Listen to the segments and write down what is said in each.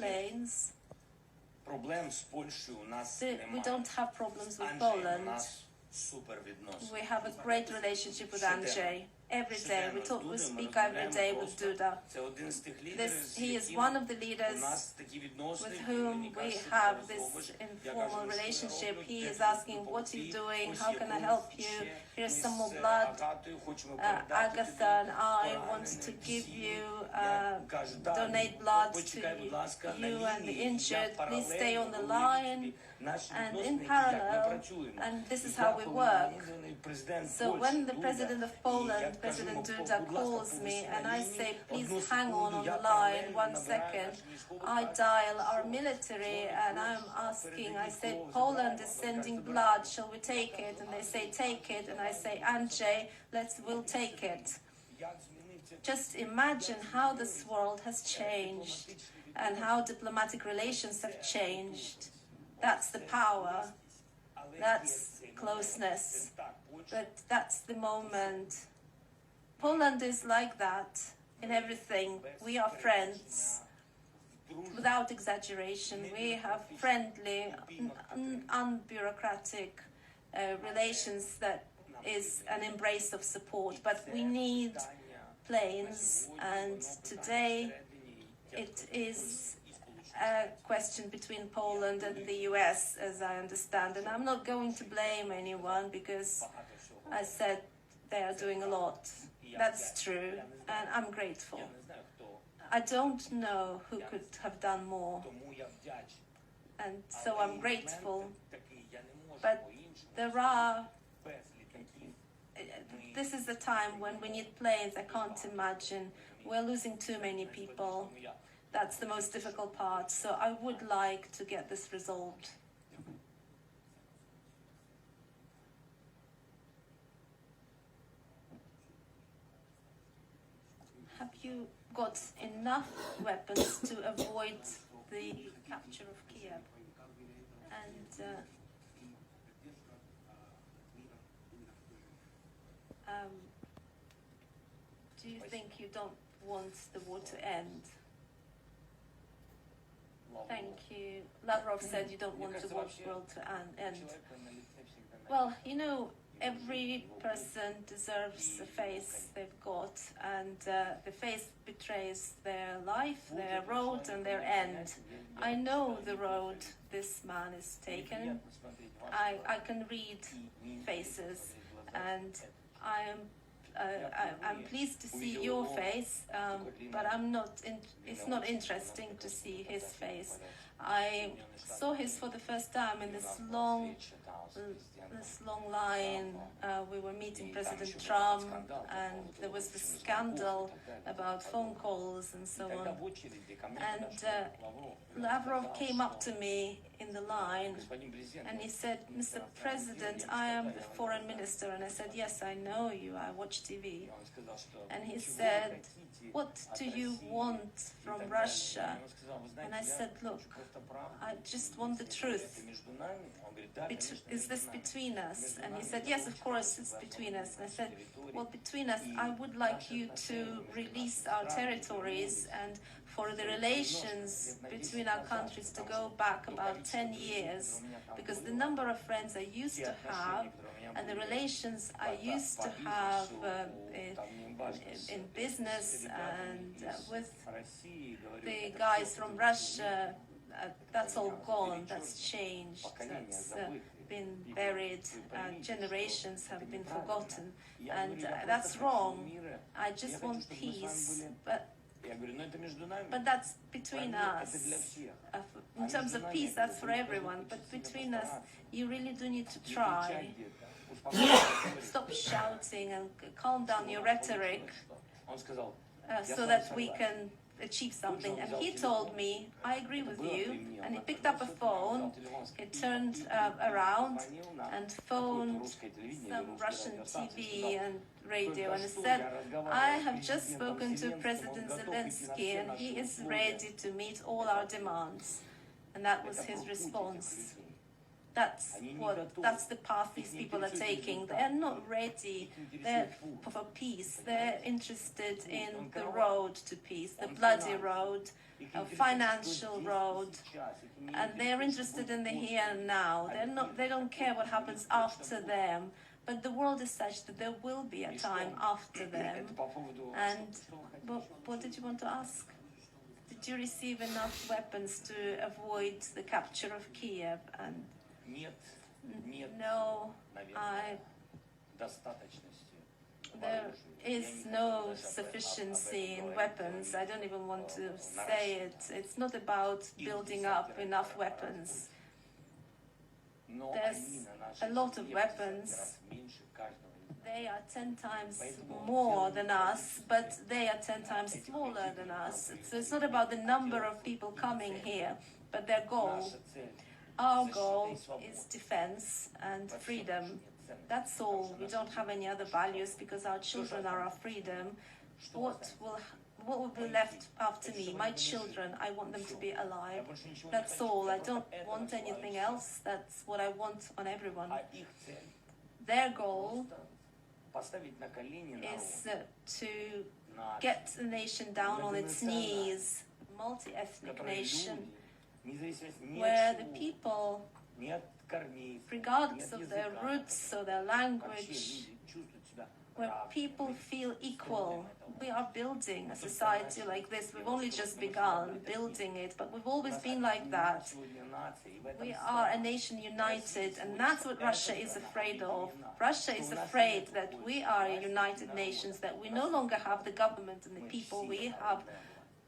planes. We don't have problems with Poland. We have a great relationship with Andrzej. Every day, we speak every day with Duda. He is one of the leaders with whom we have this informal relationship. He is asking, what are you doing? How can I help you? Here's some more blood. Agatha and I want to give you, donate blood to you and the injured. Please stay on the line. And in parallel, and this is how we work. So when the President of Poland, President Duda, calls me and I say, please hang on the line 1 second, I dial our military and I'm asking, I say, Poland is sending blood, shall we take it? And they say, take it. And I say, Andrzej, we'll take it. Just imagine how this world has changed and how diplomatic relations have changed. That's the power, that's closeness, but that's the moment. Poland is like that in everything. We are friends, without exaggeration. We have friendly, unbureaucratic relations that is an embrace of support. But we need planes, and today it is a question between Poland and the US, as I understand. And I'm not going to blame anyone because I said they are doing a lot. That's true, and I'm grateful. I don't know who could have done more, and so I'm grateful. But this is the time when we need planes. I can't imagine. We're losing too many people. That's the most difficult part, so I would like to get this resolved. Have you got enough weapons to avoid the capture of Kiev? And do you think you don't want the war to end? Thank you. Lavrov said you don't want the world to end. Well, you know, every person deserves the face they've got, and the face betrays their life, their road, and their end. I know the road this man is taken. I can read faces, and I'm pleased to see your face, but it's not interesting to see his face. I saw his for the first time in this long line. We were meeting President Trump, and there was this scandal about phone calls and so on. And Lavrov came up to me in the line, and he said, Mr. President, I am the foreign minister. And I said, yes, I know you, I watch TV. And he said, what do you want from Russia? And I said, look, I just want the truth. Is this between us? And he said, yes, of course it's between us. And I said, well, between us, I would like you to release our territories and for the relations between our countries to go back about 10 years, because the number of friends I used to have and the relations I used to have in business and with the guys from Russia, that's all gone, that's changed, that's been buried, generations have been forgotten, and that's wrong. I just want peace, but that's between us. In terms of peace, that's for everyone, but between us, you really do need to try. Stop shouting and calm down your rhetoric so that we can achieve something. And he told me, I agree with you, and he picked up a phone, he turned around and phoned some Russian TV and radio and said, I have just spoken to President Zelensky and he is ready to meet all our demands. And that was his response. That's the path these people are taking. They're not ready for peace. They're interested in the road to peace, the bloody road, a financial road, and they're interested in the here and now. They don't care what happens after them. But the world is such that there will be a time after them. And what did you want to ask? Did you receive enough weapons to avoid the capture of Kiev? And no, there is no sufficiency in weapons. I don't even want to say it. It's not about building up enough weapons. There's a lot of weapons. They are 10 times more than us, but they are 10 times smaller than us. So it's not about the number of people coming here, but their goal. Our goal is defense and freedom. That's all. We don't have any other values because our children are our freedom. What will be left after me? My children, I want them to be alive. That's all. I don't want anything else. That's what I want on everyone. Their goal is to get the nation down on its knees, multi-ethnic nation, where the people, regardless of their roots or their language, where people feel equal. We are building a society like this. We've only just begun building it, but we've always been like that. We are a nation united, and that's what Russia is afraid of. Russia is afraid that we are a united nation, that we no longer have the government and the people. We have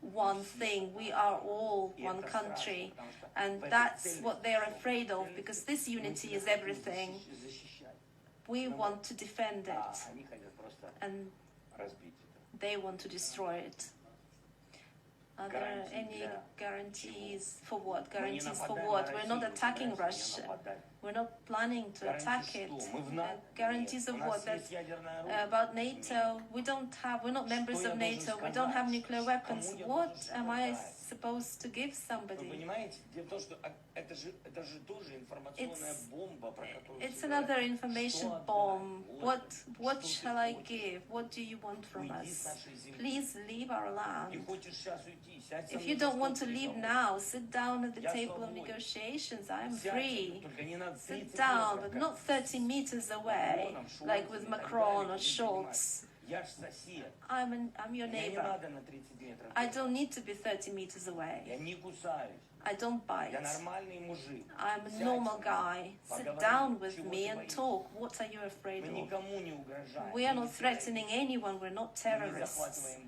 one thing. We are all one country, and that's what they're afraid of, because this unity is everything. We want to defend it, and they want to destroy it. Are there any guarantees for what? Guarantees for what? We're not attacking Russia. We're not planning to attack it. Guarantees of what? That, about NATO, we're not members of NATO. We don't have nuclear weapons. What am I supposed to give somebody? It's another information bomb. What shall I give? What do you want from us? Please leave our land. If you don't want to leave now, sit down at the table of negotiations. I am free. Sit down, but not 30 meters away, like with Macron or Schultz. I'm your neighbor. I don't need to be 30 meters away. I don't bite. I'm a normal guy. Sit down with me and talk. What are you afraid of? We are not threatening anyone. We're not terrorists.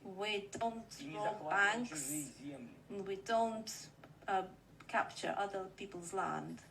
We don't rob banks. We don't capture other people's land.